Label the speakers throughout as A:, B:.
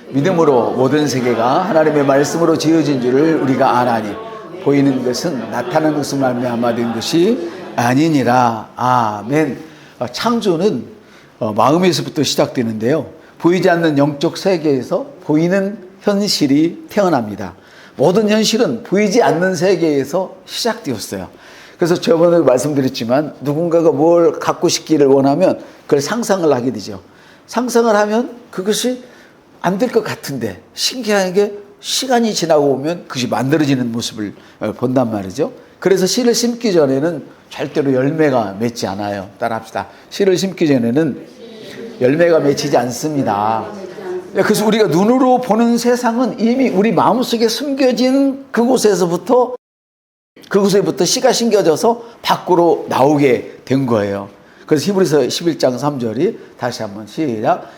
A: 믿음으로 모든 세계가 하나님의 말씀으로 지어진 줄을 우리가 아나니 보이는 것은 나타나는 것을 말미암아 된 것이 아니니라. 아멘. 창조는 마음에서부터 시작되는데요. 보이지 않는 영적 세계에서 보이는 현실이 태어납니다. 모든 현실은 보이지 않는 세계에서 시작되었어요. 그래서 저번에 말씀드렸지만 누군가가 뭘 갖고 싶기를 원하면 그걸 상상을 하게 되죠. 상상을 하면 그것이 안 될 것 같은데 신기한 게 시간이 지나고 오면 그것이 만들어지는 모습을 본단 말이죠. 그래서 씨를 심기 전에는 절대로 열매가 맺지 않아요. 따라합시다. 씨를 심기 전에는 열매가 맺히지 않습니다. 그래서 우리가 눈으로 보는 세상은 이미 우리 마음속에 숨겨진 그곳에서부터 씨가 심겨져서 밖으로 나오게 된 거예요. 그래서 히브리서 11장 3절이 다시 한번 시작.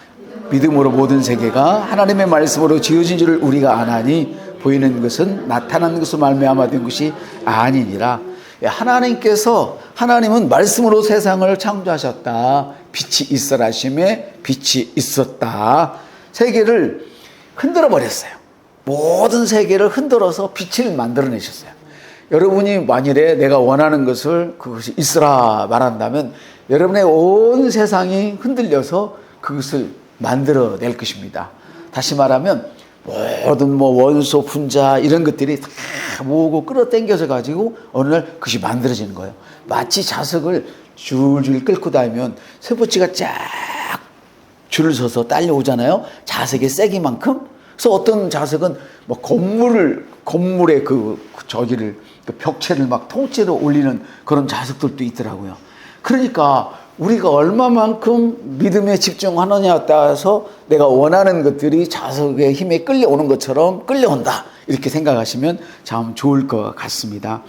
A: 믿음으로 모든 세계가 하나님의 말씀으로 지어진 줄을 우리가 아나니 보이는 것은 나타나는 것으로 말미암아 된 것이 아니니라. 하나님은 말씀으로 세상을 창조하셨다. 빛이 있으라 하심에 빛이 있었다. 세계를 흔들어 버렸어요. 모든 세계를 흔들어서 빛을 만들어내셨어요. 여러분이 만일에 내가 원하는 것을 그것이 있으라 말한다면 여러분의 온 세상이 흔들려서 그것을 만들어낼 것입니다. 다시 말하면 모든 원소, 분자 이런 것들이 다 모으고 끌어당겨져 가지고 어느 날 그것이 만들어지는 거예요. 마치 자석을 줄줄 끌고 다니면 쇠붙이가 쫙 줄을 서서 딸려오잖아요. 자석의 세기만큼. 그래서 어떤 자석은 뭐 건물의 그 벽체를 막 통째로 올리는 그런 자석들도 있더라고요. 그러니까 우리가 얼마만큼 믿음에 집중하느냐에 따라서 내가 원하는 것들이 자석의 힘에 끌려오는 것처럼 끌려온다. 이렇게 생각하시면 참 좋을 것 같습니다.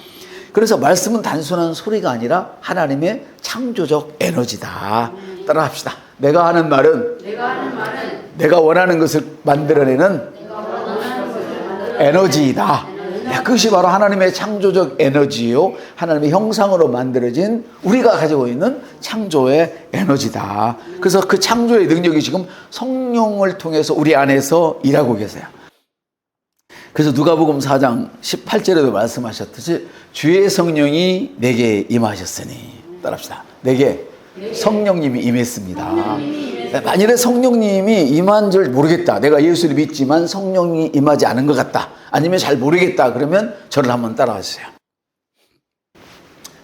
A: 그래서 말씀은 단순한 소리가 아니라 하나님의 창조적 에너지다. 따라합시다. 내가 하는 말은 내가 원하는 것을 만들어내는 에너지이다. 그것이 바로 하나님의 창조적 에너지요. 하나님의 형상으로 만들어진 우리가 가지고 있는 창조의 에너지다. 그래서 그 창조의 능력이 지금 성령을 통해서 우리 안에서 일하고 계세요. 그래서 누가복음 4장 18절에도 말씀하셨듯이 주의 성령이 내게 임하셨으니 따라합시다. 내게 성령님이 임했습니다. 만일에 성령님이 임한 줄 모르겠다. 내가 예수를 믿지만 성령이 임하지 않은 것 같다. 아니면 잘 모르겠다. 그러면 저를 한번 따라와 주세요.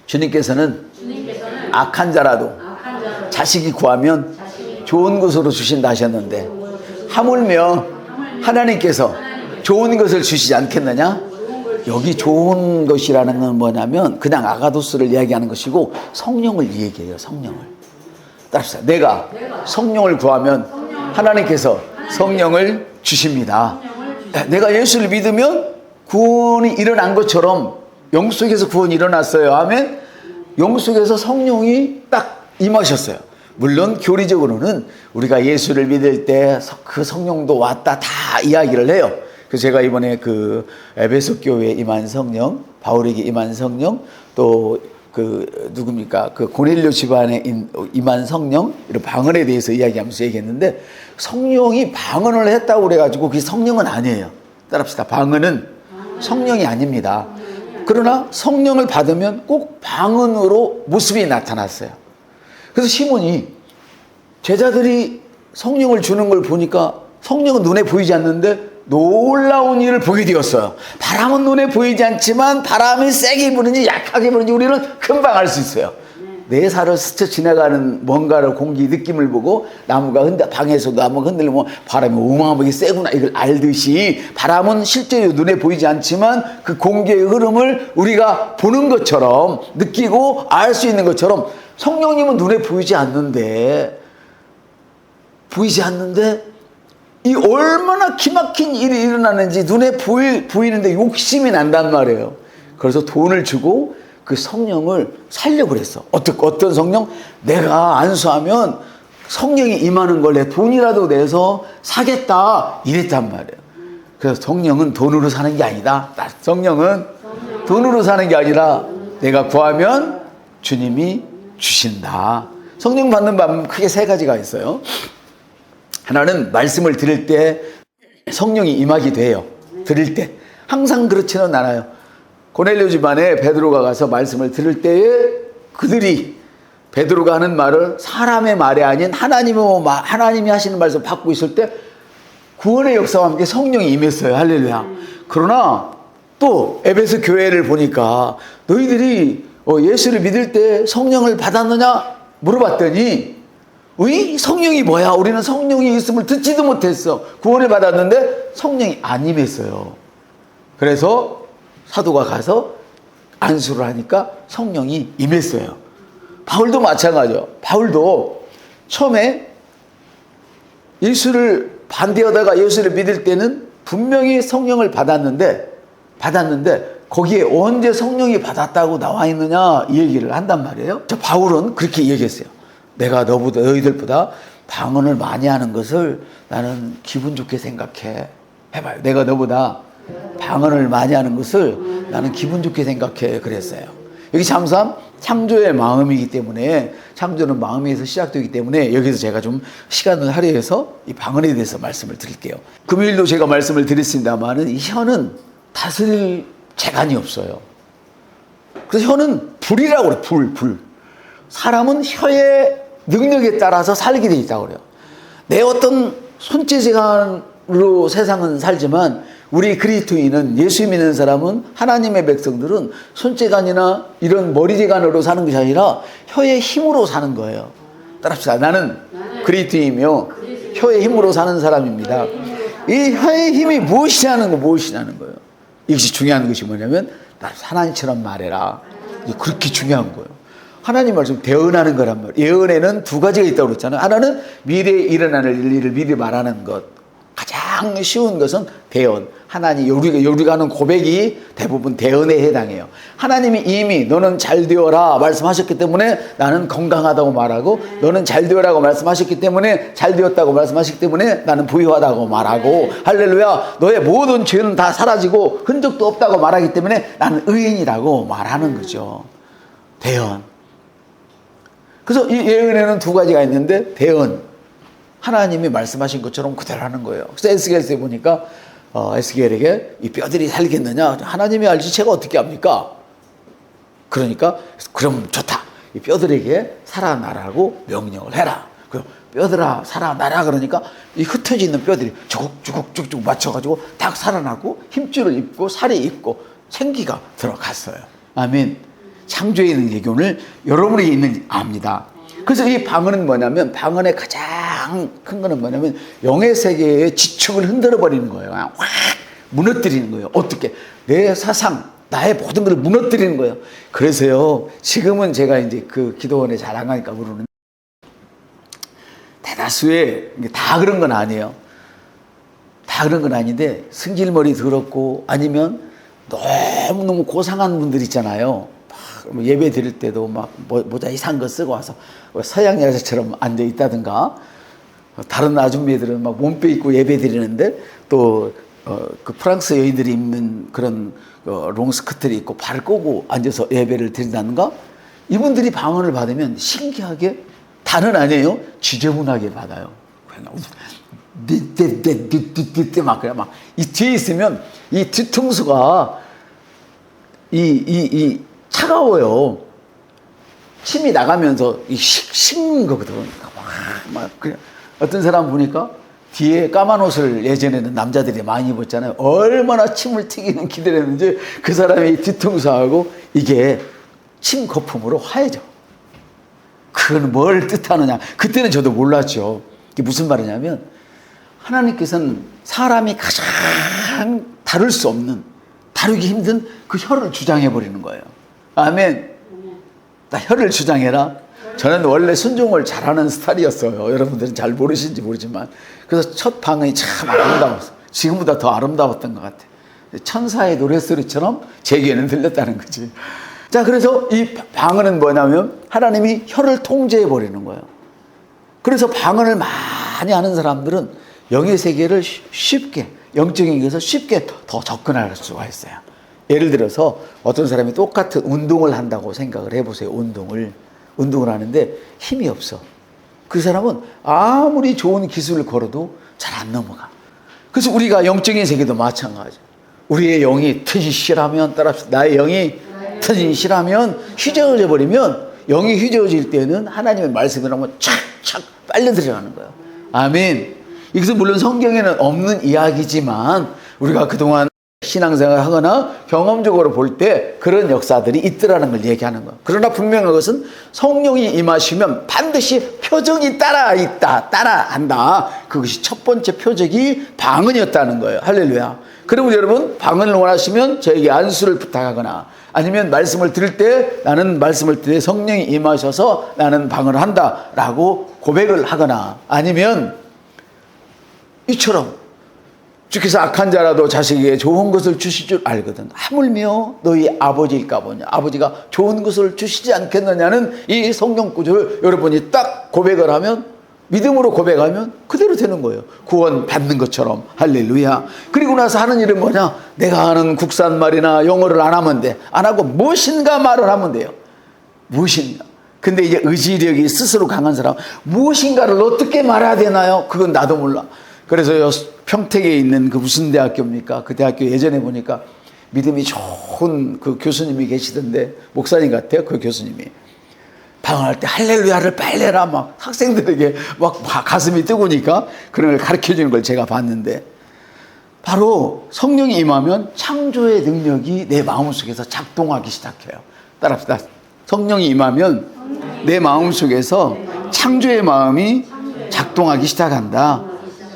A: 주님께서는 악한 자라도 자식이 구하면 좋은 것으로 주신다 하셨는데 하물며 하나님께서 좋은 것을 주시지 않겠느냐? 여기 좋은 것이라는 건 뭐냐면 그냥 아가도스를 이야기하는 것이고 성령을 이야기해요. 성령을. 따라합시다. 내가 성령을 구하면 하나님께서 성령을 주십니다. 내가 예수를 믿으면 구원이 일어난 것처럼 영속에서 구원이 일어났어요. 아멘. 영속에서 성령이 딱 임하셨어요. 물론 교리적으로는 우리가 예수를 믿을 때 그 성령도 왔다 다 이야기를 해요. 그래서 제가 이번에 그 에베소 교회에 임한 성령, 바울에게 임한 성령, 또 누굽니까? 그 고넬료 집안에 임한 성령, 이런 방언에 대해서 이야기하면서 얘기했는데 성령이 방언을 했다고 그래가지고 그게 성령은 아니에요. 따라합시다. 방언은 성령이 아닙니다. 그러나 성령을 받으면 꼭 방언으로 모습이 나타났어요. 그래서 시몬이 제자들이 성령을 주는 걸 보니까 성령은 눈에 보이지 않는데 놀라운 일을 보게 되었어요. 바람은 눈에 보이지 않지만 바람이 세게 부는지 약하게 부는지 우리는 금방 알 수 있어요. 내 살을 스쳐 지나가는 뭔가를 공기 느낌을 보고 방에서 나무가 흔들리면 바람이 어마어마하게 세구나 이걸 알듯이 바람은 실제로 눈에 보이지 않지만 그 공기의 흐름을 우리가 보는 것처럼 느끼고 알 수 있는 것처럼 성령님은 눈에 보이지 않는데 이 얼마나 기막힌 일이 일어나는지 눈에 보이는데 욕심이 난단 말이에요. 그래서 돈을 주고 그 성령을 살려고 그랬어. 어떤 성령? 내가 안수하면 성령이 임하는 걸 내 돈이라도 내서 사겠다 이랬단 말이에요. 그래서 성령은 돈으로 사는 게 아니다. 성령은 돈으로 사는 게 아니라 내가 구하면 주님이 주신다. 성령 받는 방법 크게 세 가지가 있어요. 하나는 말씀을 들을 때 성령이 임하기도 해요. 들을 때. 항상 그렇지는 않아요. 고넬료 집안에 베드로가 가서 말씀을 들을 때에 그들이 베드로가 하는 말을 사람의 말이 아닌 하나님이 하시는 말씀 받고 있을 때 구원의 역사와 함께 성령이 임했어요. 할렐루야. 그러나 또 에베소 교회를 보니까 너희들이 예수를 믿을 때 성령을 받았느냐 물어봤더니 성령이 뭐야? 우리는 성령이 있음을 듣지도 못했어. 구원을 받았는데 성령이 안 임했어요. 그래서 사도가 가서 안수를 하니까 성령이 임했어요. 바울도 마찬가지요. 바울도 처음에 예수를 반대하다가 예수를 믿을 때는 분명히 성령을 받았는데 거기에 언제 성령이 받았다고 나와 있느냐 이 얘기를 한단 말이에요. 바울은 그렇게 얘기했어요. 내가 너희들보다 방언을 많이 하는 것을 나는 기분 좋게 생각해. 해봐요. 내가 너보다 방언을 많이 하는 것을 나는 기분 좋게 생각해. 그랬어요. 여기 참삼 창조의 마음이기 때문에 창조는 마음에서 시작되기 때문에 여기서 제가 좀 시간을 할애해서 이 방언에 대해서 말씀을 드릴게요. 금요일도 제가 말씀을 드렸습니다만은 이 혀는 다스릴 재간이 없어요. 그래서 혀는 불이라고 그래요. 불. 사람은 혀의 능력에 따라서 살게 돼 있다고 그래요. 내 어떤 손재간으로 세상은 살지만 우리 그리스도인은 예수 믿는 사람은 하나님의 백성들은 손재간이나 이런 머리재간으로 사는 것이 아니라 혀의 힘으로 사는 거예요. 따라합시다. 나는 그리스도이며 혀의 힘으로 사는 사람입니다. 이 혀의 힘이 무엇이냐는 거예요. 이것이 중요한 것이 뭐냐면 하나님처럼 말해라. 그렇게 중요한 거예요. 하나님 말씀 대언하는 거란 말이에요. 예언에는 두 가지가 있다고 그랬잖아요. 하나는 미래에 일어날 일을 미리 말하는 것. 가장 쉬운 것은 대언. 하나님 우리가 하는 고백이 대부분 대언에 해당해요. 하나님이 이미 너는 잘 되어라 말씀하셨기 때문에 나는 건강하다고 말하고, 너는 잘 되어라고 말씀하셨기 때문에 잘 되었다고 말씀하셨기 때문에 나는 부유하다고 말하고, 할렐루야, 너의 모든 죄는 다 사라지고 흔적도 없다고 말하기 때문에 나는 의인이라고 말하는 거죠. 대언. 그래서 이 예언에는 두 가지가 있는데 대언, 하나님이 말씀하신 것처럼 그대로 하는 거예요. 그래서 에스겔서에 보니까 에스겔에게 이 뼈들이 살겠느냐, 하나님이 알지 제가 어떻게 합니까? 그러니까 그럼 좋다, 이 뼈들에게 살아나라고 명령을 해라. 그럼 뼈들아 살아나라 그러니까 이 흩어져 있는 뼈들이 쭉쭉쭉쭉 맞춰가지고 딱 살아나고 힘줄을 입고 살이 있고 생기가 들어갔어요. 아멘. 창조의 능력이 오늘 여러분에게 있는지 압니다. 그래서 이 방언은 뭐냐면, 방언의 가장 큰 거는 뭐냐면 영의 세계의 지축을 흔들어 버리는 거예요. 그냥 확 무너뜨리는 거예요. 어떻게? 내 사상, 나의 모든 것을 무너뜨리는 거예요. 그래서요, 지금은 제가 이제 그 기도원에 잘 안 가니까 모르는데, 대다수의 다 그런 건 아니에요. 다 그런 건 아닌데 승질머리 더럽고 아니면 너무너무 고상한 분들 있잖아요. 예배 드릴 때도 막 모자 이상한 거 쓰고 와서 서양 여자처럼 앉아 있다든가, 다른 아줌매들은 막 몸빼 입고 예배 드리는데 또 그 프랑스 여인들이 입는 그런 롱스커트를 입고 발을 꼬고 앉아서 예배를 드린다든가, 이분들이 방언을 받으면 신기하게 다는 아니에요. 지저분하게 받아요. 막 그래, 막 이 뒤에 있으면 이 뒤통수가 차가워요. 침이 나가면서 식는 거거든. 막 그냥 어떤 사람 보니까 뒤에 까만 옷을 예전에는 남자들이 많이 입었잖아요. 얼마나 침을 튀기는 기대를 했는지 그 사람의 뒤통수하고 이게 침 거품으로 하얘져. 그건 뭘 뜻하느냐? 그때는 저도 몰랐죠. 이게 무슨 말이냐면, 하나님께서는 사람이 가장 다룰 수 없는, 다루기 힘든 그 혀를 주장해 버리는 거예요. 아멘. 나 혀를 주장해라. 저는 원래 순종을 잘하는 스타일이었어요. 여러분들은 잘 모르시는지 모르지만. 그래서 첫 방언이 참 아름다웠어요. 지금보다 더 아름다웠던 것 같아요. 천사의 노랫소리처럼 제 귀에는 들렸다는 거지. 자, 그래서 이 방언은 뭐냐면 하나님이 혀를 통제해 버리는 거예요. 그래서 방언을 많이 하는 사람들은 영의 세계를 쉽게, 영적인 것에서 쉽게 더 접근할 수가 있어요. 예를 들어서 어떤 사람이 똑같은 운동을 한다고 생각을 해보세요. 운동을 하는데 힘이 없어. 그 사람은 아무리 좋은 기술을 걸어도 잘 안 넘어가. 그래서 우리가 영적인 세계도 마찬가지. 우리의 영이 튼실하면 따라합시다. 나의 영이 튼실하면 휘저어져 버리면 영이 휘저어질 때는 하나님의 말씀을 하면 착착 빨려 들어가는 거예요. 아멘. 이것은 물론 성경에는 없는 이야기지만 우리가 그동안 신앙생활을 하거나 경험적으로 볼 때 그런 역사들이 있더라는 걸 얘기하는 거예요. 그러나 분명한 것은 성령이 임하시면 반드시 표적이 따라한다. 그것이 첫 번째 표적이 방언이었다는 거예요. 할렐루야. 그러면 여러분, 방언을 원하시면 저에게 안수를 부탁하거나 아니면 말씀을 들을 때 나는 말씀을 들을 때 성령이 임하셔서 나는 방언을 한다라고 고백을 하거나 아니면 이처럼 주께서 악한 자라도 자식에게 좋은 것을 주실 줄 알거든. 하물며 너희 아버지일까 보냐. 아버지가 좋은 것을 주시지 않겠느냐는 이 성경 구절을 여러분이 딱 고백을 하면, 믿음으로 고백하면 그대로 되는 거예요. 구원 받는 것처럼. 할렐루야. 그리고 나서 하는 일은 뭐냐. 내가 하는 국산말이나 영어를 안 하면 돼. 안 하고 무엇인가 말을 하면 돼요. 무엇인가. 근데 이제 의지력이 스스로 강한 사람, 무엇인가를 어떻게 말해야 되나요? 그건 나도 몰라. 그래서 평택에 있는 그 무슨 대학교입니까? 그 대학교 예전에 보니까 믿음이 좋은 그 교수님이 계시던데, 목사님 같아요. 그 교수님이 방언할 때 할렐루야를 빨리 해라 막 학생들에게 막 가슴이 뜨거우니까 그런 걸 가르쳐 주는 걸 제가 봤는데, 바로 성령이 임하면 창조의 능력이 내 마음속에서 작동하기 시작해요. 따라합시다. 성령이 임하면 내 마음속에서 창조의 마음이 작동하기 시작한다.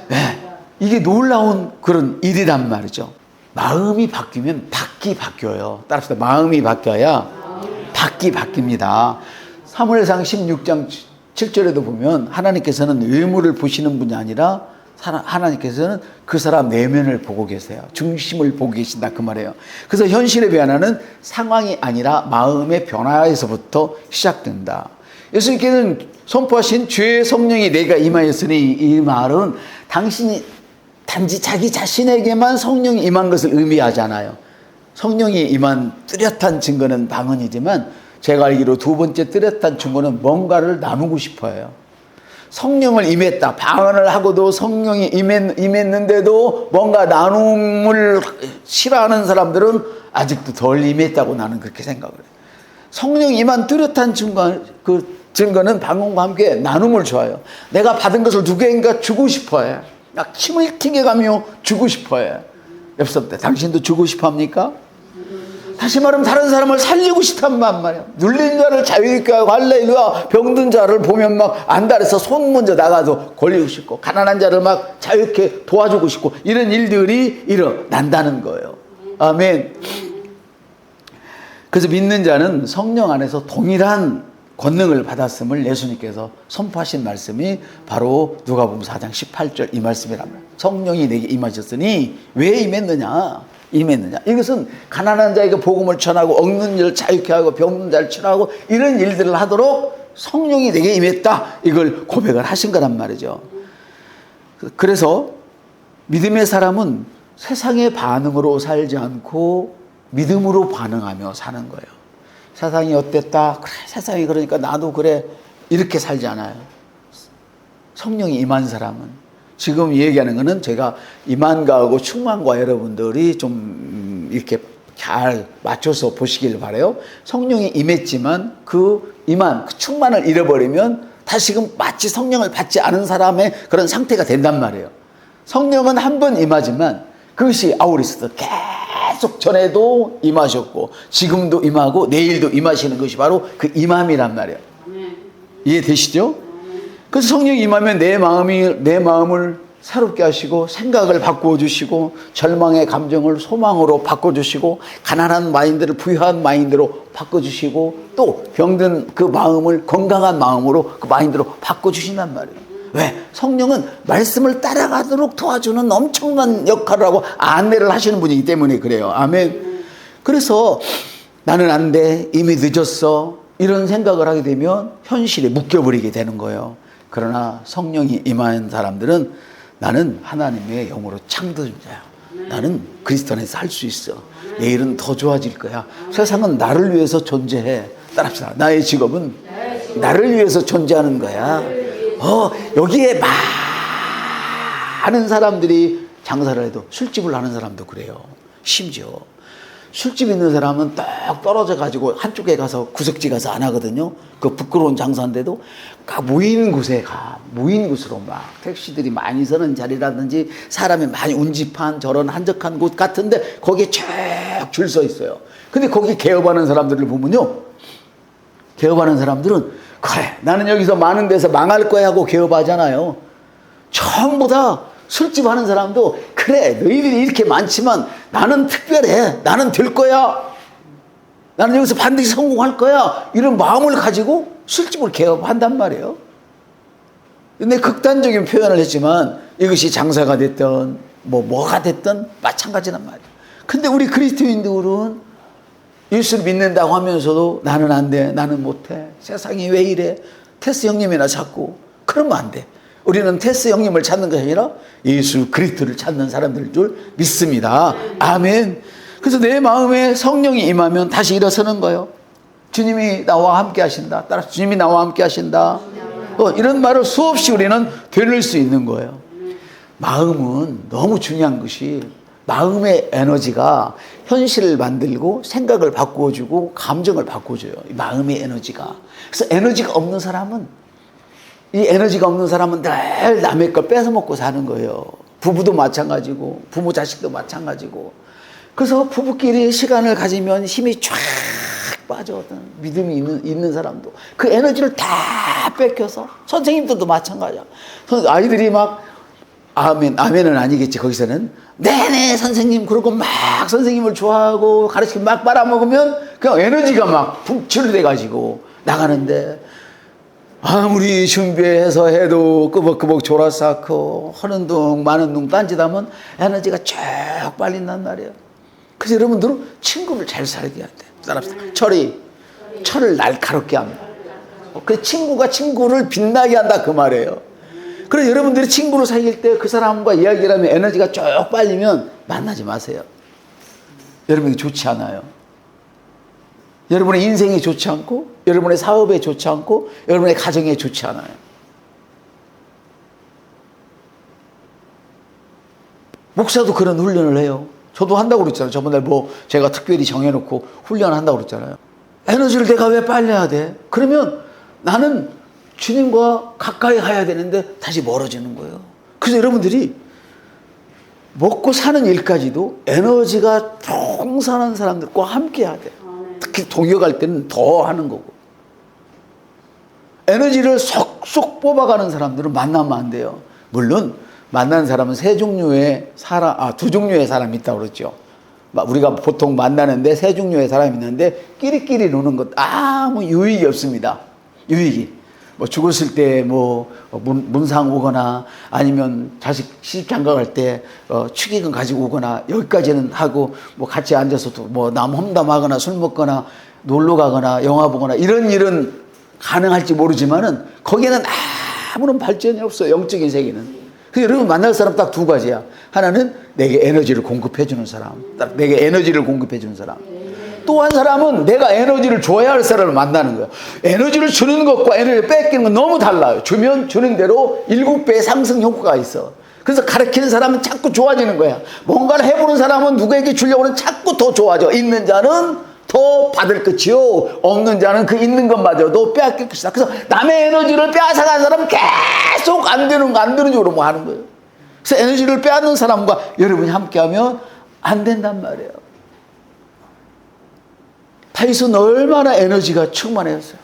A: 네. 이게 놀라운 그런 일이란 말이죠. 마음이 바뀌면 밖이 바뀌어요. 따라서 마음이 바뀌어야 밖이 바뀝니다. 사무엘상 16장 7절에도 보면 하나님께서는 외모를 보시는 분이 아니라 하나님께서는 그 사람 내면을 보고 계세요. 중심을 보고 계신다 그 말이에요. 그래서 현실의 변화는 상황이 아니라 마음의 변화에서부터 시작된다. 예수님께서는 선포하신 주의 성령이 내가 임하였으니, 이 말은 당신이 단지 자기 자신에게만 성령이 임한 것을 의미하잖아요. 성령이 임한 뚜렷한 증거는 방언이지만 제가 알기로 두 번째 뚜렷한 증거는 뭔가를 나누고 싶어요. 성령을 임했다. 방언을 하고도 성령이 임했는데도 뭔가 나눔을 싫어하는 사람들은 아직도 덜 임했다고 나는 그렇게 생각을 해요. 성령이 임한 뚜렷한 증거는 방언과 함께 나눔을 좋아해요. 내가 받은 것을 누구에게 주고 싶어요. 막 침을 튀겨가며 주고 싶어요. 옆 사람들, 당신도 주고 싶어 합니까? 다시 말하면 다른 사람을 살리고 싶단 말이야. 눌린 자를 자유있게 하고 할렐루야. 병든 자를 보면 막 안달해서 손 먼저 나가서 걸리고 싶고, 가난한 자를 막 자유있게 도와주고 싶고, 이런 일들이 일어난다는 거예요. 아멘. 그래서 믿는 자는 성령 안에서 동일한 권능을 받았음을 예수님께서 선포하신 말씀이 바로 누가복음 4장 18절 이 말씀이랍니다. 성령이 내게 임하셨으니 왜 임했느냐? 이것은 가난한 자에게 복음을 전하고, 억는 자를 자유케 하고, 병든 자를 치료하고, 이런 일들을 하도록 성령이 내게 임했다. 이걸 고백을 하신 거란 말이죠. 그래서 믿음의 사람은 세상의 반응으로 살지 않고 믿음으로 반응하며 사는 거예요. 세상이 어땠다? 그래, 세상이 그러니까 나도 그래. 이렇게 살지 않아요. 성령이 임한 사람은, 지금 얘기하는 거는 제가 임한가하고 충만과 여러분들이 좀 이렇게 잘 맞춰서 보시길 바라요. 성령이 임했지만 그 임한, 그 충만을 잃어버리면 다시금 마치 성령을 받지 않은 사람의 그런 상태가 된단 말이에요. 성령은 한 번 임하지만 그것이 아우리스도 계속 전에도 임하셨고 지금도 임하고 내일도 임하시는 것이 바로 그 임함이란 말이에요. 이해되시죠? 그래서 성령이 임하면 내 마음을 새롭게 하시고, 생각을 바꾸어 주시고, 절망의 감정을 소망으로 바꿔 주시고, 가난한 마인드를 부유한 마인드로 바꿔 주시고, 또 병든 그 마음을 건강한 마음으로 그 마인드로 바꿔 주신단 말이에요. 왜? 성령은 말씀을 따라가도록 도와주는 엄청난 역할을 하고 안내를 하시는 분이기 때문에 그래요. 아멘. 그래서 나는 안 돼, 이미 늦었어, 이런 생각을 하게 되면 현실에 묶여버리게 되는 거예요. 그러나 성령이 임한 사람들은 나는 하나님의 영으로 창조된 자야. 나는 그리스도 안에서 할 수 있어. 내일은 더 좋아질 거야. 세상은 나를 위해서 존재해. 따라합시다. 나의 직업은 나를 위해서 존재하는 거야. 여기에 많은 사람들이 장사를 해도 술집을 하는 사람도 그래요. 심지어 술집 있는 사람은 딱 떨어져 가지고 한쪽에 가서 구석지 가서 안 하거든요. 그 부끄러운 장사인데도 모인 곳에 모인 곳으로 막 택시들이 많이 서는 자리라든지 사람이 많이 운집한 저런 한적한 곳 같은데 거기에 쭉 줄 서 있어요. 근데 거기 개업하는 사람들을 보면요, 개업하는 사람들은 그래 나는 여기서 많은 데서 망할 거야 하고 개업하잖아요. 전부 다 술집 하는 사람도 그래 너희들이 이렇게 많지만 나는 특별해, 나는 될 거야, 나는 여기서 반드시 성공할 거야, 이런 마음을 가지고 술집을 개업한단 말이에요. 근데 극단적인 표현을 했지만 이것이 장사가 됐든 뭐가 됐든 마찬가지란 말이에요. 근데 우리 그리스도인들은 예수를 믿는다고 하면서도 나는 안 돼, 나는 못해, 세상이 왜 이래, 테스 형님이나 찾고 그러면 안 돼. 우리는 테스 형님을 찾는 것이 아니라 예수 그리스도를 찾는 사람들인 줄 믿습니다. 아멘. 그래서 내 마음에 성령이 임하면 다시 일어서는 거예요. 주님이 나와 함께 하신다. 따라서 주님이 나와 함께 하신다. 이런 말을 수없이 우리는 되뇌일 수 있는 거예요. 마음은 너무 중요한 것이 마음의 에너지가 현실을 만들고 생각을 바꾸어주고 감정을 바꿔줘요. 이 마음의 에너지가. 그래서 에너지가 없는 사람은 늘 남의 걸 뺏어먹고 사는 거예요. 부부도 마찬가지고 부모 자식도 마찬가지고. 그래서 부부끼리 시간을 가지면 힘이 쫙 빠져. 믿음이 있는 사람도 그 에너지를 다 뺏겨서, 선생님들도 마찬가지야. 아이들이 막 아멘은 아니겠지. 거기서는 네네 선생님 그러고 막 선생님을 좋아하고 가르치고 막 빨아먹으면 그냥 에너지가 막 분출돼 가지고 나가는데, 아무리 준비해서 해도 끄벅끄벅 졸아싸고 하는 둥 마는 둥 딴짓하면 에너지가 쭉 빨린단 말이에요. 그래서 여러분들은 친구를 잘 사귀어야 돼. 따라합시다. 철을 날카롭게 합니다. 그 친구가 친구를 빛나게 한다 그 말이에요. 그래서 여러분들이 친구를 사귈 때 그 사람과 이야기를 하면 에너지가 쭉 빨리면 만나지 마세요. 여러분이 좋지 않아요. 여러분의 인생이 좋지 않고, 여러분의 사업에 좋지 않고, 여러분의 가정에 좋지 않아요. 목사도 그런 훈련을 해요. 저도 한다고 그랬잖아요. 저번에 제가 특별히 정해놓고 훈련한다고 그랬잖아요. 에너지를 내가 왜 빨려야 돼? 그러면 나는 주님과 가까이 가야 되는데 다시 멀어지는 거예요. 그래서 여러분들이 먹고 사는 일까지도 에너지가 풍성한 사람들과 함께 해야 돼요. 특히 동역할 때는 더 하는 거고. 에너지를 쏙쏙 뽑아가는 사람들은 만나면 안 돼요. 물론 만나는 사람은 두 종류의 사람이 있다고 그러죠. 우리가 보통 만나는데 세 종류의 사람이 있는데 끼리끼리 노는 것 아무 유익이 없습니다. 유익이. 죽었을 때 문상 오거나 아니면 자식 시집장가 갈 때 축의금 가지고 오거나 여기까지는 하고 같이 앉아서 남 험담하거나 술 먹거나 놀러 가거나 영화 보거나 이런 일은 가능할지 모르지만은 거기에는 아무런 발전이 없어요. 영적인 세계는. 그래서 여러분 만날 사람 딱 두 가지야. 하나는 내게 에너지를 공급해 주는 사람. 딱 내게 에너지를 공급해 주는 사람. 또 한 사람은 내가 에너지를 줘야 할 사람을 만나는 거예요. 에너지를 주는 것과 에너지를 뺏기는 건 너무 달라요. 주면 주는 대로 7배의 상승 효과가 있어. 그래서 가르치는 사람은 자꾸 좋아지는 거야. 뭔가를 해보는 사람은 누구에게 주려고 하면 자꾸 더 좋아져. 있는 자는 더 받을 것이요, 없는 자는 그 있는 것마저도 빼앗길 것이다. 그래서 남의 에너지를 빼앗아가는 사람은 계속 안 되는 식으로 하는 거예요. 그래서 에너지를 빼앗는 사람과 여러분이 함께하면 안 된단 말이에요. 다윗은 얼마나 에너지가 충만했어요.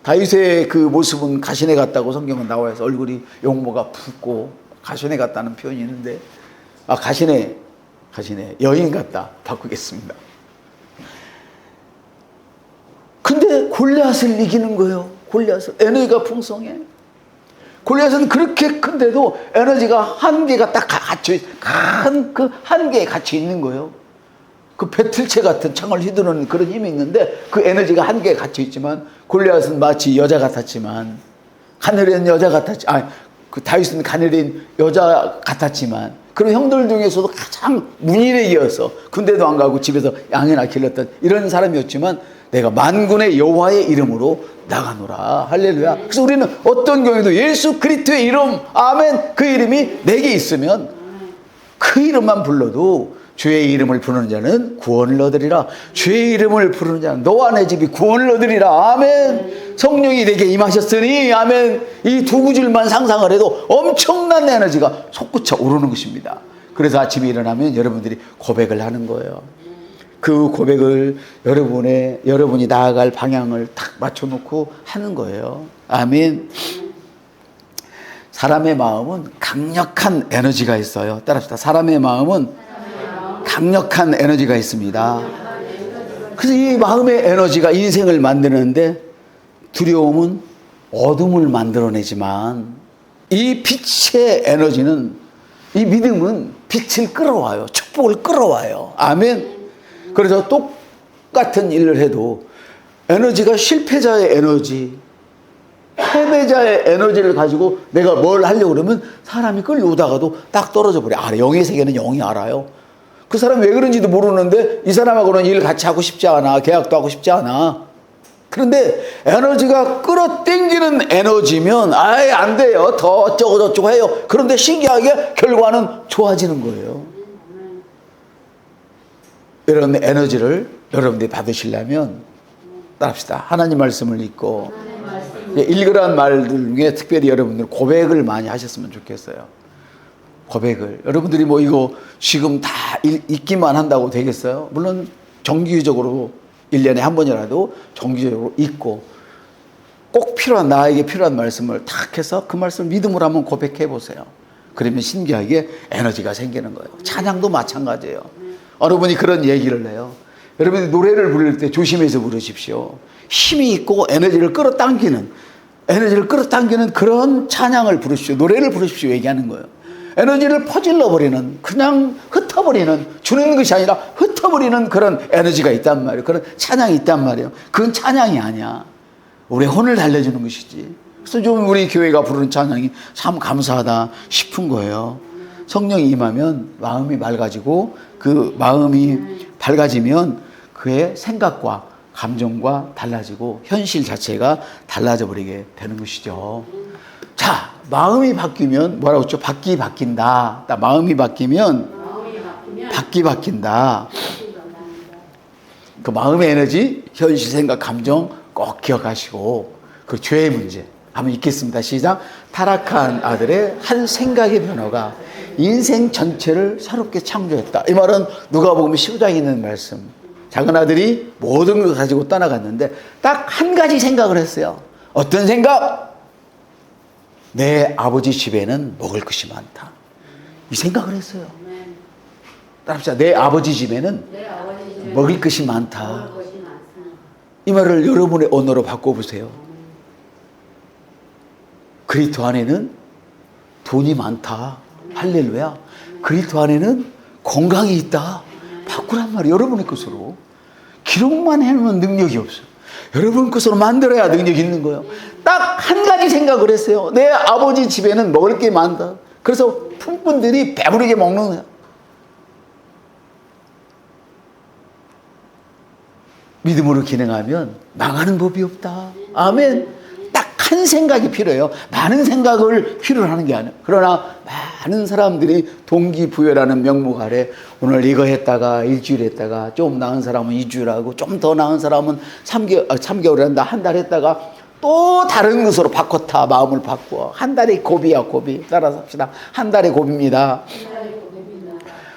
A: 다윗의 그 모습은 가시네 같다고 성경은 나와 있어요. 얼굴이 용모가 붓고 가시네 같다는 표현이 있는데, 가시네 여인 같다 바꾸겠습니다. 근데 골리앗을 이기는 거예요. 골리앗을. 에너지가 풍성해. 골리앗은 그렇게 큰데도 에너지가 한계가 딱 갇혀, 그 한계에 갇혀 있는 거예요. 그 배틀체 같은 창을 휘두르는 그런 힘이 있는데 그 에너지가 한계에 갇혀 있지만, 골리앗은 마치 여자 같았지만, 가늘은 여자 같았지, 그 다윗은 가늘인 여자 같았지만, 그런 형들 중에서도 가장 문일에이어서 군대도 안 가고 집에서 양이나 길렀던 이런 사람이었지만, 내가 만군의 여호와의 이름으로 나가노라. 할렐루야. 그래서 우리는 어떤 경우에도 예수 그리스도의 이름, 아멘, 그 이름이 내게 있으면 그 이름만 불러도 주의 이름을 부르는 자는 구원을 얻으리라. 주의 이름을 부르는 자는 너와 내 집이 구원을 얻으리라. 아멘. 성령이 내게 임하셨으니 아멘. 이 두 구절만 상상을 해도 엄청난 에너지가 솟구쳐 오르는 것입니다. 그래서 아침에 일어나면 여러분들이 고백을 하는 거예요. 그 고백을 여러분이 나아갈 방향을 탁 맞춰놓고 하는 거예요. 아멘. 사람의 마음은 강력한 에너지가 있어요. 따라합시다. 사람의 마음은 강력한 에너지가 있습니다. 그래서 이 마음의 에너지가 인생을 만드는데 두려움은 어둠을 만들어내지만 이 빛의 에너지는, 이 믿음은 빛을 끌어와요. 축복을 끌어와요. 아멘. 그래서 똑같은 일을 해도 에너지가 실패자의 에너지, 패배자의 에너지를 가지고 내가 뭘 하려고 그러면 사람이 끌려오다가도 딱 떨어져 버려. 영의 세계는 영이 알아요. 그 사람이 왜 그런지도 모르는데 이 사람하고는 일 같이 하고 싶지 않아. 계약도 하고 싶지 않아. 그런데 에너지가 끌어당기는 에너지면 아예 안 돼요. 더 어쩌고 저쩌고 해요. 그런데 신기하게 결과는 좋아지는 거예요. 이런 에너지를 여러분들이 받으시려면 따라합시다. 하나님 말씀을 읽고 읽으란 말들 중에 특별히 여러분들 고백을 많이 하셨으면 좋겠어요. 고백을. 여러분들이 뭐 이거 지금 다 읽기만 한다고 되겠어요? 물론 정기적으로 1년에 한 번이라도 정기적으로 읽고 꼭 나에게 필요한 말씀을 탁 해서 그 말씀을 믿음으로 한번 고백해 보세요. 그러면 신기하게 에너지가 생기는 거예요. 찬양도 마찬가지예요. 어느 분이 그런 얘기를 해요. 여러분이 노래를 부를 때 조심해서 부르십시오. 힘이 있고 에너지를 끌어당기는 그런 찬양을 부르십시오. 노래를 부르십시오. 얘기하는 거예요. 에너지를 퍼질러 버리는, 그냥 흩어버리는, 주는 것이 아니라 흩어버리는 그런 에너지가 있단 말이에요. 그런 찬양이 있단 말이에요. 그건 찬양이 아니야. 우리의 혼을 달래주는 것이지. 그래서 좀 우리 교회가 부르는 찬양이 참 감사하다 싶은 거예요. 성령이 임하면 마음이 맑아지고, 그 마음이 밝아지면 그의 생각과 감정과 달라지고 현실 자체가 달라져 버리게 되는 것이죠. 자, 마음이 바뀌면 뭐라고 했죠? 바뀐다. 마음이 바뀌면 바뀐다. 그 마음의 에너지, 현실, 생각, 감정 꼭 기억하시고, 그 죄의 문제 한번 읽겠습니다. 시작. 타락한 아들의 한 생각의 변화가 인생 전체를 새롭게 창조했다. 이 말은 누가복음 15장에 있는 말씀. 작은 아들이 모든 걸 가지고 떠나갔는데 딱 한 가지 생각을 했어요. 어떤 생각? 내 아버지 집에는 먹을 것이 많다. 이 생각을 했어요. 따라합시다. 내 아버지 집에는 먹을 것이 많다. 이 말을 여러분의 언어로 바꿔보세요. 그리스도 안에는 돈이 많다. 할렐루야. 그리스도 안에는 건강이 있다. 바꾸란 말이에요. 여러분의 것으로. 기록만 해놓으면 능력이 없어요. 여러분 것으로 만들어야 능력이 있는 거예요. 딱 한 가지 생각을 했어요. 내 아버지 집에는 먹을 게 많다. 그래서 품꾼들이 배부르게 먹는 거예요. 믿음으로 기능하면 망하는 법이 없다. 아멘. 딱 한 생각이 필요해요. 많은 생각을 필요로 하는 게 아니에요. 그러나 많은 사람들이 동기부여라는 명목 아래 오늘 이거 했다가 일주일 했다가 좀 나은 사람은 2주일 하고 좀 더 나은 사람은 3개월 한다. 한 달 했다가 또 다른 것으로 바꿨다. 마음을 바꾸어. 한 달의 고비야, 고비. 따라서 합시다. 한 달의 고비입니다.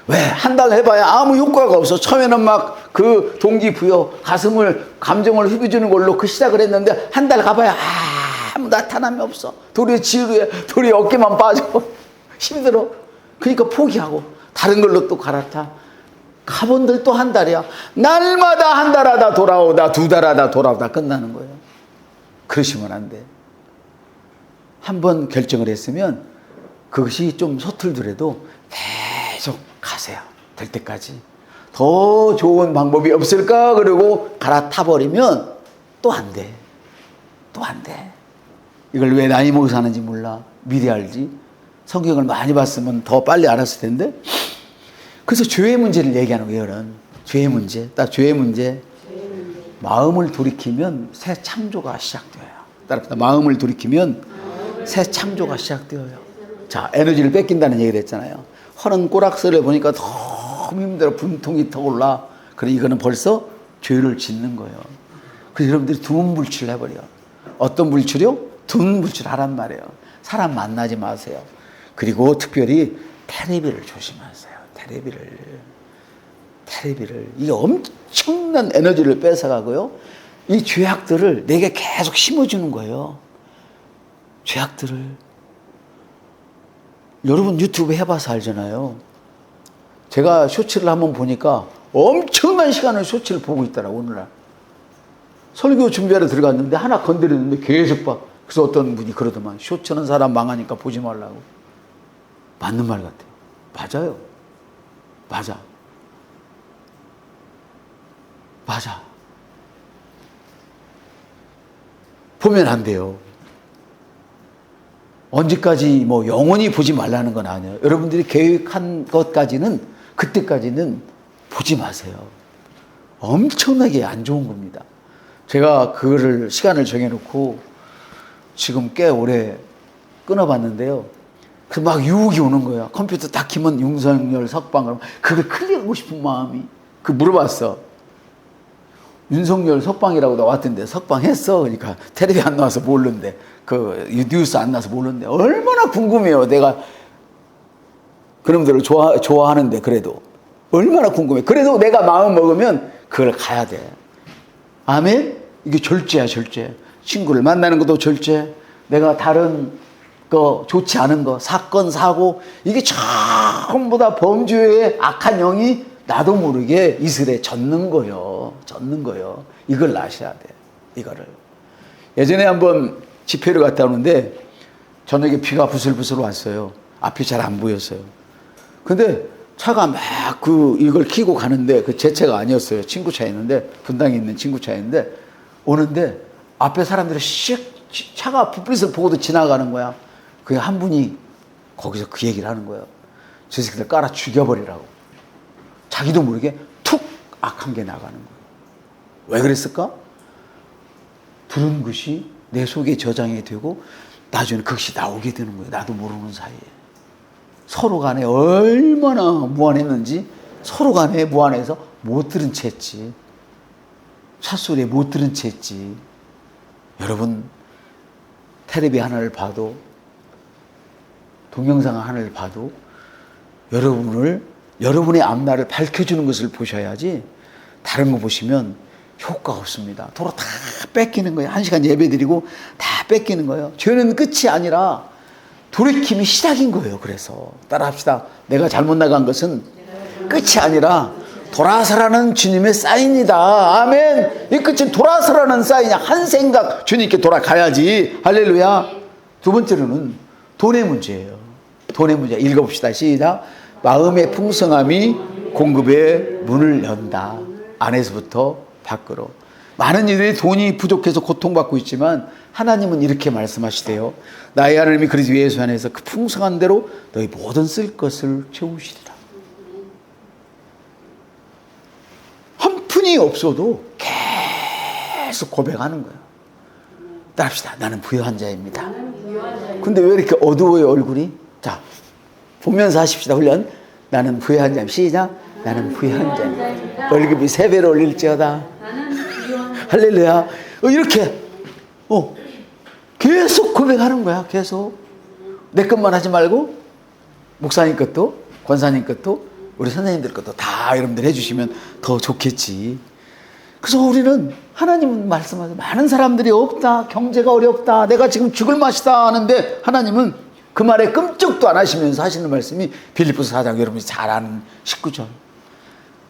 A: 왜? 한 달 해봐야 아무 효과가 없어. 처음에는 막 그 동기부여, 감정을 흡입주는 걸로 그 시작을 했는데 한 달 가봐야 아무 나타남이 없어. 도리어 지루해. 도리어 어깨만 빠져. 힘들어. 그러니까 포기하고 다른 걸로 또 갈아타. 가본들 또 한 달이야. 날마다 한 달 하다 돌아오다 2달 하다 돌아오다 끝나는 거예요. 그러시면 안 돼. 한 번 결정을 했으면 그것이 좀 서툴더라도 계속 가세요. 될 때까지. 더 좋은 방법이 없을까? 그러고 갈아타버리면 또 안 돼. 또 안 돼. 이걸 왜 나이 먹어서 하는지 몰라. 미리 알지. 성경을 많이 봤으면 더 빨리 알았을 텐데. 그래서 죄의 문제를 얘기하는 거예요. 죄의 문제. 딱 죄의 문제. 마음을 돌이키면 새 창조가 시작되어요. 따라합시다. 마음을 돌이키면 새 창조가 시작되어요. 자, 에너지를 뺏긴다는 얘기를 했잖아요. 하는 꼬락서리를 보니까 너무 힘들어. 분통이 터올라. 그래, 이거는 벌써 죄를 짓는 거예요. 그래서 여러분들이 두문불출을 해버려. 어떤 불출이요? 두문불출 하란 말이에요. 사람 만나지 마세요. 그리고 특별히 테레비를 조심하세요. 테레비를. 이게 엄청난 에너지를 뺏어가고요. 이 죄악들을 내게 계속 심어주는 거예요. 죄악들을. 여러분 유튜브 해봐서 알잖아요. 제가 쇼츠를 한번 보니까 엄청난 시간을 쇼츠를 보고 있더라고요. 오늘날 설교 준비하러 들어갔는데 하나 건드렸는데 계속 봐. 그래서 어떤 분이 그러더만, 쇼츠는 사람 망하니까 보지 말라고. 맞는 말 같아요. 맞아. 보면 안 돼요. 언제까지 뭐 영원히 보지 말라는 건 아니에요. 여러분들이 계획한 것까지는, 그때까지는 보지 마세요. 엄청나게 안 좋은 겁니다. 제가 그거를 시간을 정해놓고 지금 꽤 오래 끊어봤는데요. 그 막 유혹이 오는 거야. 컴퓨터 딱 키면 윤석열 석방, 그걸 클릭하고 싶은 마음이. 그 물어봤어. 윤석열 석방이라고 나왔던데 석방했어? 그러니까 텔레비 안 나와서 모르는데, 그 뉴스 안 나와서 모르는데 얼마나 궁금해요. 내가 그놈들을 좋아하는데 그래도 얼마나 궁금해. 그래도 내가 마음 먹으면 그걸 가야 돼. 아멘? 이게 절제야, 절제. 친구를 만나는 것도 절제. 내가 다른 거 좋지 않은 거, 사건, 사고, 이게 전부 다 범죄의 악한 영이 나도 모르게 이슬에 젖는 거요. 이걸 아셔야 돼. 이거를. 예전에 한번 집회를 갔다 오는데 저녁에 비가 부슬부슬 왔어요. 앞이 잘 안 보였어요. 근데 차가 막 이걸 키고 가는데, 그 제 차가 아니었어요. 친구 차였는데, 분당에 있는 친구 차였는데, 오는데 앞에 사람들이 차가 불빛을 보고도 지나가는 거야. 그 한 분이 거기서 그 얘기를 하는 거예요. 저 새끼들 깔아 죽여버리라고. 자기도 모르게 툭 악한 게 나가는 거예요. 왜 그랬을까? 들은 것이 내 속에 저장이 되고 나중에 그것이 나오게 되는 거예요. 나도 모르는 사이에. 서로 간에 얼마나 무한했는지, 서로 간에 무한해서 못 들은 채 했지. 찻소리에 못 들은 채 했지. 여러분, 텔레비 하나를 봐도, 동영상 하나를 봐도 여러분의 앞날을 밝혀주는 것을 보셔야지, 다른 거 보시면 효과 없습니다. 도로 다 뺏기는 거예요. 1시간 예배 드리고 다 뺏기는 거예요. 죄는 끝이 아니라 돌이킴이 시작인 거예요. 그래서 따라합시다. 내가 잘못 나간 것은 끝이 아니라 돌아서라는 주님의 사인이다. 아멘. 이 끝은 돌아서라는 사인이야. 한 생각 주님께 돌아가야지. 할렐루야. 두 번째로는 돈의 문제예요. 돈의 문제. 읽어봅시다. 시작. 마음의 풍성함이 공급의 문을 연다. 안에서부터 밖으로. 많은 이들이 돈이 부족해서 고통받고 있지만 하나님은 이렇게 말씀하시대요. 나의 하나님이 그리스도 예수 안에서 그 풍성한 대로 너희 모든 쓸 것을 채우시리라. 한 푼이 없어도 계속 고백하는 거예요. 따라합시다. 나는 부유한 자입니다. 근데 왜 이렇게 어두워요, 얼굴이? 자, 보면서 하십시다. 훈련. 나는 부유한 자입니다. 시작. 나는 부유한 자입니다. 월급이 3배로 올릴지어다. 할렐루야. 이렇게 계속 고백하는 거야. 계속. 내 것만 하지 말고 목사님 것도, 권사님 것도, 우리 선생님들 것도 다 여러분들 해주시면 더 좋겠지. 그래서 우리는, 하나님은 말씀하세요. 많은 사람들이 없다, 경제가 어렵다, 내가 지금 죽을 맛이다 하는데 하나님은 그 말에 끔찍도 안 하시면서 하시는 말씀이 빌립보서 4장, 여러분이 잘 아는 19절.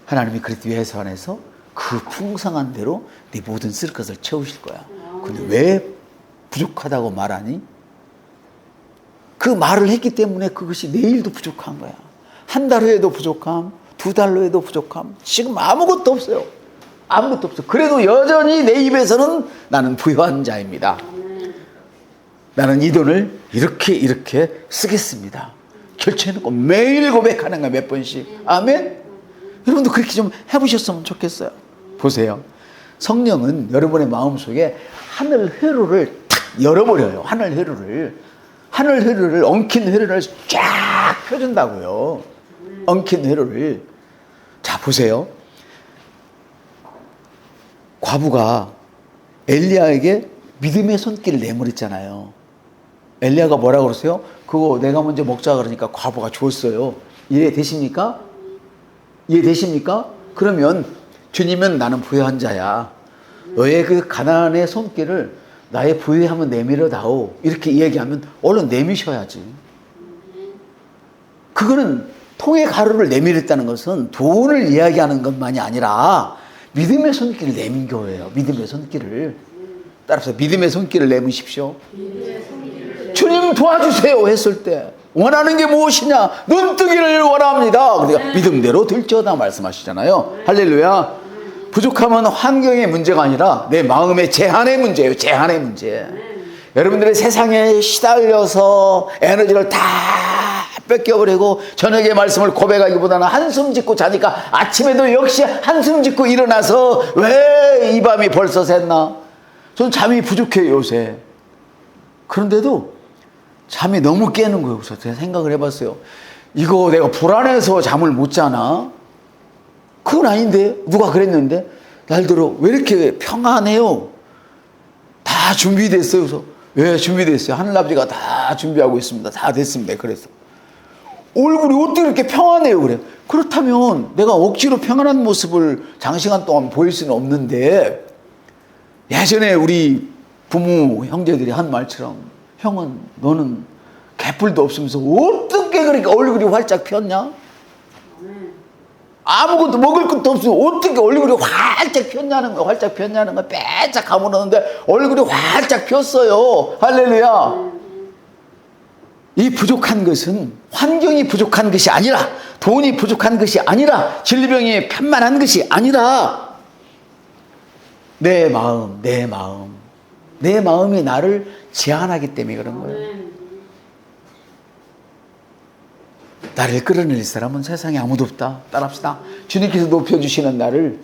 A: 하나님이 그리스도 예수 안에서 그 풍성한 대로 네 모든 쓸 것을 채우실 거야. 근데 왜 부족하다고 말하니? 그 말을 했기 때문에 그것이 내일도 부족한 거야. 한 달 후에도 부족함, 2달 후에도 부족함, 지금 아무것도 없어요. 아무것도 없어. 그래도 여전히 내 입에서는 나는 부유한 자입니다. 나는 이 돈을 이렇게 쓰겠습니다. 결제해놓고 매일 고백하는 거야. 몇 번씩. 아멘. 여러분도 그렇게 좀 해보셨으면 좋겠어요. 보세요. 성령은 여러분의 마음속에 하늘 회로를 탁 열어버려요. 하늘 회로를 엉킨 회로를 쫙 펴준다고요. 엉킨 회로를. 자, 보세요. 과부가 엘리야에게 믿음의 손길을 내밀었잖아요. 엘리야가 뭐라고 그랬어요? 그거 내가 먼저 먹자 그러니까 과부가 줬어요. 이해되십니까? 이해되십니까? 그러면 주님은 나는 부유한 자야. 너의 그 가난의 손길을 나의 부유함은 내밀어다오. 이렇게 이야기하면 얼른 내미셔야지. 그거는 통의 가루를 내밀었다는 것은 돈을 이야기하는 것만이 아니라 믿음의 손길을 내민 거예요. 믿음의 손길을. 따라서 믿음의 손길을 내미십시오. 주님 도와주세요 했을 때 원하는 게 무엇이냐? 눈뜨기를 원합니다. 그러니까 믿음대로 될지어다 말씀하시잖아요. 할렐루야. 부족함은 환경의 문제가 아니라 내 마음의 제한의 문제예요. 제한의 문제. 여러분들의 세상에 시달려서 에너지를 다 뺏겨버리고 저녁에 말씀을 고백하기보다는 한숨 짓고 자니까 아침에도 역시 한숨 짓고 일어나서 왜 이 밤이 벌써 샜나? 전 잠이 부족해요 요새. 그런데도 잠이 너무 깨는 거예요. 그래서 제가 생각을 해봤어요. 이거 내가 불안해서 잠을 못 자나? 그건 아닌데 누가 그랬는데 날들어 왜 이렇게 평안해요? 다 준비됐어요. 그래서 왜 준비됐어요? 하늘아버지가 다 준비하고 있습니다. 다 됐습니다. 그래서 얼굴이 어떻게 이렇게 평안해요? 그래. 그렇다면 내가 억지로 평안한 모습을 장시간 동안 보일 수는 없는데 예전에 우리 부모 형제들이 한 말처럼 형은 너는 개뿔도 없으면서 어떻게 그렇게 얼굴이 활짝 폈냐? 아무것도 먹을 것도 없으면 어떻게 얼굴이 활짝 폈냐는 거, 활짝 폈냐는 거, 빼짝 가물었는데 얼굴이 활짝 폈어요. 할렐루야. 이 부족한 것은 환경이 부족한 것이 아니라 돈이 부족한 것이 아니라 질병이 편만한 것이 아니라 내 마음이 나를 제한하기 때문에 그런 거예요. 나를 끌어낼 사람은 세상에 아무도 없다. 따라합시다. 주님께서 높여주시는 나를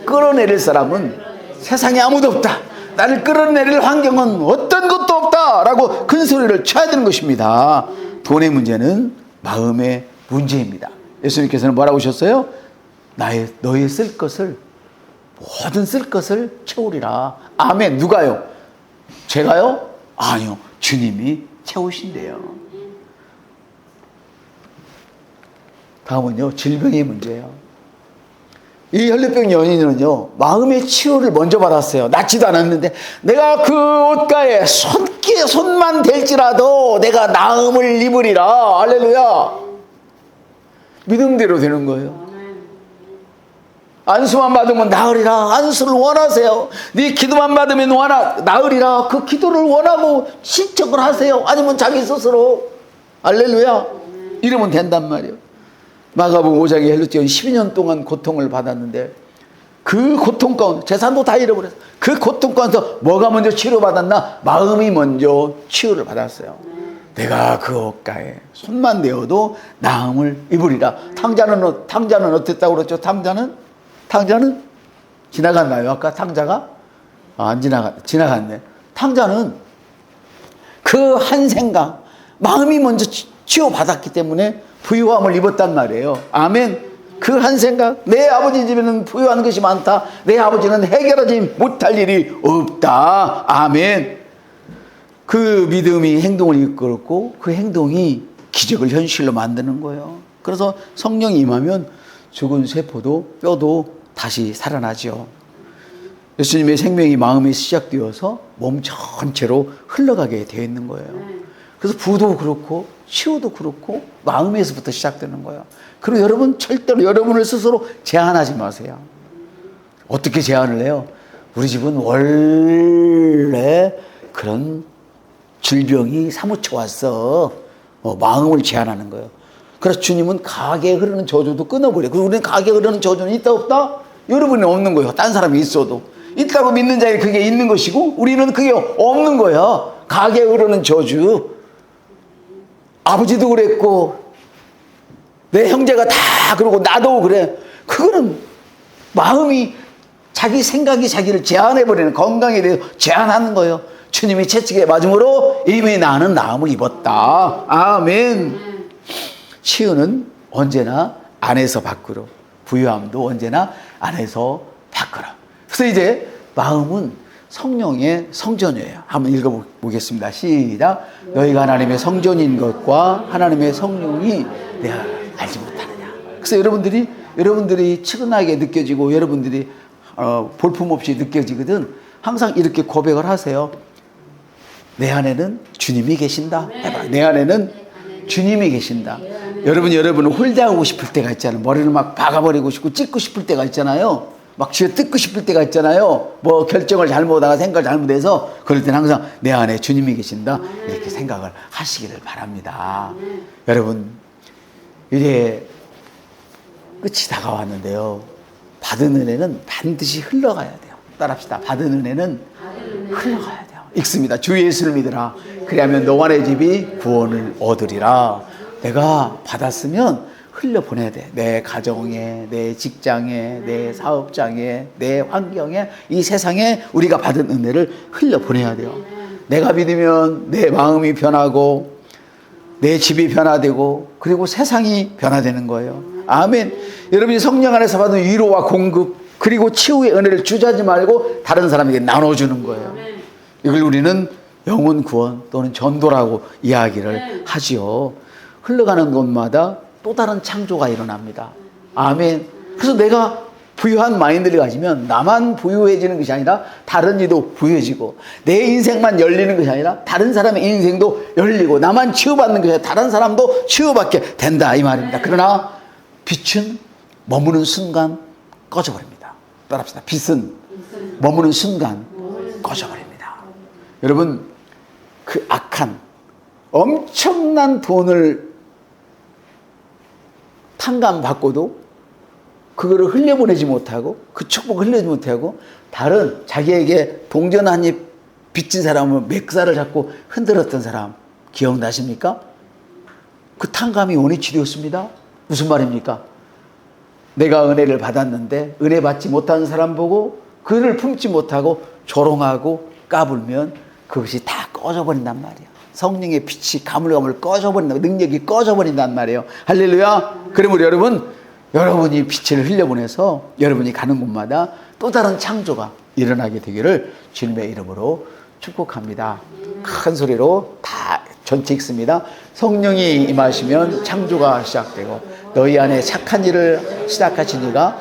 A: 끌어내릴 사람은 세상에 아무도 없다. 나를 끌어내릴 환경은 어떤 것도 없다라고 큰 소리를 쳐야 되는 것입니다. 돈의 문제는 마음의 문제입니다. 예수님께서는 뭐라고 하셨어요? 너의 쓸 것을 모든 쓸 것을 채우리라. 아멘. 누가요? 제가요? 아니요. 주님이 채우신대요. 다음은요, 질병의 문제예요. 이 혈류병 연인은요, 마음의 치유를 먼저 받았어요. 낫지도 않았는데, 내가 그 옷가에 손만 댈지라도 내가 나음을 입으리라. 할렐루야. 믿음대로 되는 거예요. 안수만 받으면 나으리라. 안수를 원하세요. 네 기도만 받으면 나으리라. 그 기도를 원하고 신청을 하세요. 아니면 자기 스스로. 할렐루야. 이러면 된단 말이에요. 마가복음 5장의 헬루티온 12년 동안 고통을 받았는데 그 고통 가운데 재산도 다 잃어버렸어요. 그 고통 가운데서 뭐가 먼저 치료받았나? 마음이 먼저 치유를 받았어요. 내가 그 옷가에 손만 대어도 나음을 입으리라. 탕자는 어땠다고 그랬죠? 탕자는 지나갔나요? 아까 탕자가? 지나갔네. 탕자는 그 한 생각, 마음이 먼저 치유받았기 때문에 부유함을 입었단 말이에요. 아멘. 그 한 생각, 내 아버지 집에는 부유한 것이 많다. 내 아버지는 해결하지 못할 일이 없다. 아멘. 그 믿음이 행동을 이끌었고 그 행동이 기적을 현실로 만드는 거예요. 그래서 성령이 임하면 죽은 세포도 뼈도 다시 살아나죠. 예수님의 생명이 마음에 시작되어서 몸 전체로 흘러가게 되어 있는 거예요. 그래서 부도 그렇고 치유도 그렇고 마음에서부터 시작되는 거예요. 그리고 여러분 절대로 여러분을 스스로 제한하지 마세요. 어떻게 제한을 해요? 우리 집은 원래 그런 질병이 사무쳐 왔어. 마음을 제한하는 거예요. 그래서 주님은 가게에 흐르는 저주도 끊어버려요. 그리고 우리는 가게에 흐르는 저주는 있다 없다? 여러분은 없는 거예요. 딴 사람이 있어도. 있다고 믿는 자에 그게 있는 것이고 우리는 그게 없는 거야. 가게에 흐르는 저주. 아버지도 그랬고 내 형제가 다 그러고 나도 그래. 그거는 마음이 자기 생각이 자기를 제한해버리는 건강에 대해서 제한하는 거예요. 주님이 채찍에 맞음으로 이미 나는 나음을 입었다. 아멘. 치유는 언제나 안에서 밖으로, 부유함도 언제나 안에서 밖으로. 그래서 이제 마음은 성령의 성전이에요. 한번 읽어보겠습니다. 시작. 너희가 하나님의 성전인 것과 하나님의 성령이 내가 알지 못하느냐. 그래서 여러분들이 측은하게 느껴지고 여러분들이 볼품없이 느껴지거든. 항상 이렇게 고백을 하세요. 내 안에는 주님이 계신다. 해봐. 내 안에는 주님이 계신다. 여러분은 홀대하고 싶을 때가 있잖아요. 머리를 막 박아버리고 싶고 찢고 싶을 때가 있잖아요. 막 쥐어 뜯고 싶을 때가 있잖아요. 뭐 결정을 잘못하다가 생각을 잘못해서 그럴 때는 항상 내 안에 주님이 계신다. 이렇게 생각을 하시기를 바랍니다. 여러분, 이제 끝이 다가왔는데요. 받은 은혜는 반드시 흘러가야 돼요. 따라합시다. 받은 은혜는 흘러가야 돼요. 읽습니다. 주 예수를 믿으라. 그리하면 너와의 집이 구원을 얻으리라. 내가 받았으면 흘려보내야 돼. 내 가정에, 내 직장에, 내 사업장에, 내 환경에, 이 세상에 우리가 받은 은혜를 흘려보내야 돼요. 내가 믿으면 내 마음이 변하고 내 집이 변화되고 그리고 세상이 변화되는 거예요. 아멘. 여러분이 성령 안에서 받은 위로와 공급 그리고 치유의 은혜를 주저하지 말고 다른 사람에게 나눠주는 거예요. 이걸 우리는 영혼 구원 또는 전도라고 이야기를 하지요. 흘러가는 곳마다 또 다른 창조가 일어납니다. 아멘. 그래서 내가 부유한 마인드를 가지면 나만 부유해지는 것이 아니라 다른 이도 부유해지고 내 인생만 열리는 것이 아니라 다른 사람의 인생도 열리고 나만 치유받는 것이 아니라 다른 사람도 치유받게 된다 이 말입니다. 그러나 빛은 머무는 순간 꺼져버립니다. 따라합시다. 빛은 머무는 순간 꺼져버립니다. 여러분, 그 악한 엄청난 돈을 탕감받고도 그거를 흘려보내지 못하고 그 축복을 흘려지 못하고 다른 자기에게 동전 한 입 빚진 사람을 멱살을 잡고 흔들었던 사람 기억나십니까? 그 탕감이 원위치되었습니다. 무슨 말입니까? 내가 은혜를 받았는데 은혜 받지 못하는 사람 보고 그를 품지 못하고 조롱하고 까불면 그것이 다 꺼져버린단 말이에요. 성령의 빛이 가물가물 꺼져버린다. 능력이 꺼져버린단 말이에요. 할렐루야. 그러므로 여러분이 빛을 흘려보내서 여러분이 가는 곳마다 또 다른 창조가 일어나게 되기를 주님의 이름으로 축복합니다. 큰 소리로 다 전체 읽습니다. 성령이 임하시면 창조가 시작되고 너희 안에 착한 일을 시작하신 이가